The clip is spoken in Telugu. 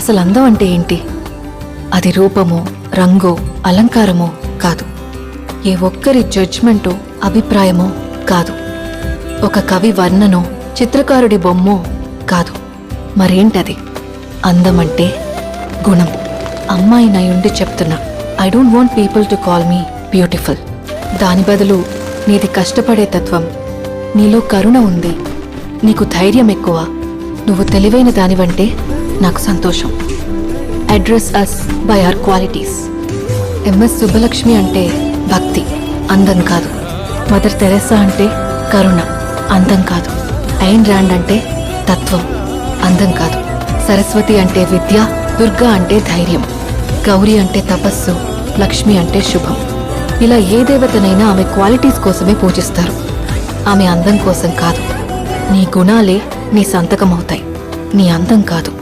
అసలు అందం అంటే ఏంటి? అది రూపమో, రంగో, అలంకారమో కాదు. ఏ ఒక్కరి జడ్జ్మెంటో, అభిప్రాయమో కాదు. ఒక కవి వర్ణనో, చిత్రకారుడి బొమ్మో కాదు. మరేంటది? అందమంటే గుణం. అమ్మాయినయుండి చెప్తున్నా, I don't want people to call me beautiful. దాని బదులు నీది కష్టపడే తత్వం, నీలో కరుణ ఉంది, నీకు ధైర్యం ఎక్కువ, నువ్వు తెలివైన దానివంటే నాకు సంతోషం. Address us by our qualities. MS Subbulakshmi అంటే భక్తి, అందం కాదు. మదర్ తెరెసా అంటే కరుణ, అందం కాదు. ఐన్ ర్యాండ్ అంటే తత్వం, అందం కాదు. సరస్వతి అంటే విద్య, దుర్గా అంటే ధైర్యం, గౌరీ అంటే తపస్సు, లక్ష్మి అంటే శుభం. ఇలా ఏ దేవతనైనా ఆమె క్వాలిటీస్ కోసమే పూజిస్తారు, ఆమె అందం కోసం కాదు. నీ గుణాలే నీ సంతకమవుతాయి, నీ అందం కాదు.